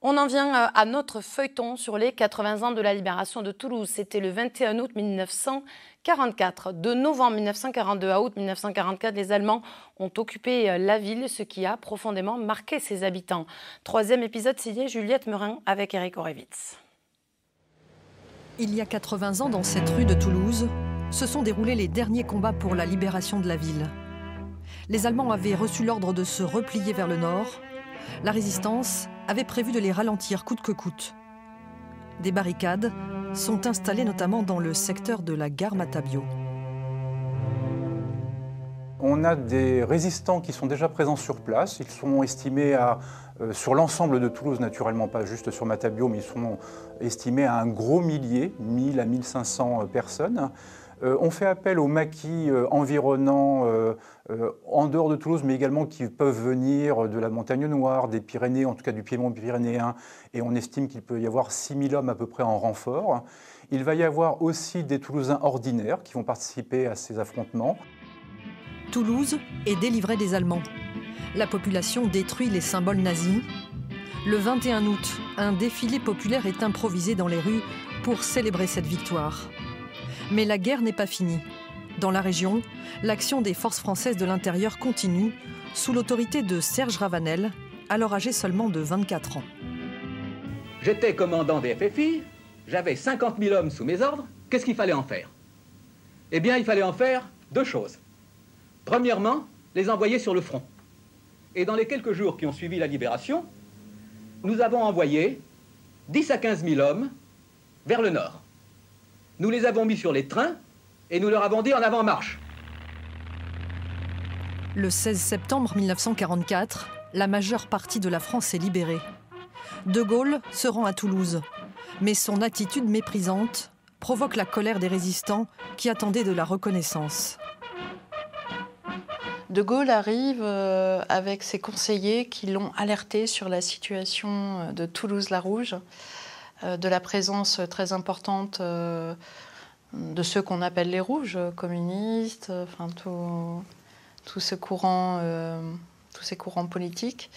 On en vient à notre feuilleton sur les 80 ans de la libération de Toulouse. C'était le 21 août 1944. De novembre 1942 à août 1944, les Allemands ont occupé la ville, ce qui a profondément marqué ses habitants. Troisième épisode signé Juliette Merin avec Eric Horevitz. Il y a 80 ans, dans cette rue de Toulouse, se sont déroulés les derniers combats pour la libération de la ville. Les Allemands avaient reçu l'ordre de se replier vers le nord. La résistance avait prévu de les ralentir coûte que coûte. Des barricades sont installées notamment dans le secteur de la gare Matabiau. On a des résistants qui sont déjà présents sur place. Ils sont estimés à, sur l'ensemble de Toulouse, naturellement pas juste sur Matabiau, mais ils sont estimés à un gros millier, 1000 à 1500 personnes. On fait appel aux maquis environnants en dehors de Toulouse, mais également qui peuvent venir de la Montagne Noire, des Pyrénées, en tout cas du Piémont pyrénéen, et on estime qu'il peut y avoir 6000 hommes à peu près en renfort. Il va y avoir aussi des Toulousains ordinaires qui vont participer à ces affrontements. Toulouse est délivrée des Allemands. La population détruit les symboles nazis. Le 21 août, un défilé populaire est improvisé dans les rues pour célébrer cette victoire. Mais la guerre n'est pas finie. Dans la région, l'action des forces françaises de l'intérieur continue sous l'autorité de Serge Ravanel, alors âgé seulement de 24 ans. J'étais commandant des FFI, j'avais 50 000 hommes sous mes ordres. Qu'est-ce qu'il fallait en faire? Eh bien, il fallait en faire deux choses. Premièrement, les envoyer sur le front. Et dans les quelques jours qui ont suivi la libération, nous avons envoyé 10 à 15 000 hommes vers le nord. Nous les avons mis sur les trains et nous leur avons dit en avant marche. Le 16 septembre 1944, la majeure partie de la France est libérée. De Gaulle se rend à Toulouse, mais son attitude méprisante provoque la colère des résistants qui attendaient de la reconnaissance. De Gaulle arrive avec ses conseillers qui l'ont alerté sur la situation de Toulouse-la-Rouge, de la présence très importante de ceux qu'on appelle les Rouges, communistes, enfin tous ces courants politiques.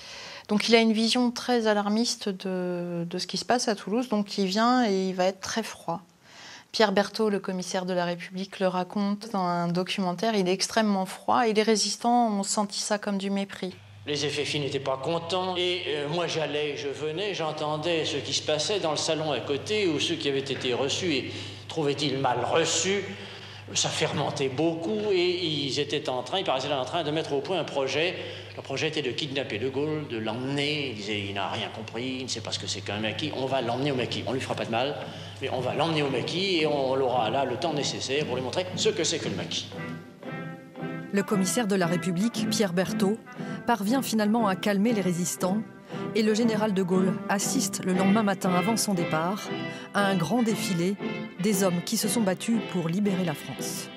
Donc il a une vision très alarmiste de ce qui se passe à Toulouse, donc il vient et il va être très froid. Pierre Berthaud, le commissaire de la République, le raconte dans un documentaire, il est extrêmement froid et les résistants ont senti ça comme du mépris. Les FFI n'étaient pas contents et moi j'allais, je venais, j'entendais ce qui se passait dans le salon à côté ou ceux qui avaient été reçus et trouvaient-ils mal reçus. Ça fermentait beaucoup et ils paraissaient en train de mettre au point un projet. Le projet était de kidnapper De Gaulle, de l'emmener. Il disait, il n'a rien compris, il ne sait pas ce que c'est qu'un maquis. On va l'emmener au maquis. On ne lui fera pas de mal, mais on va l'emmener au maquis et on aura là le temps nécessaire pour lui montrer ce que c'est que le maquis. Le commissaire de la République, Pierre Berthaud, parvient finalement à calmer les résistants et le général de Gaulle assiste le lendemain matin avant son départ à un grand défilé des hommes qui se sont battus pour libérer la France.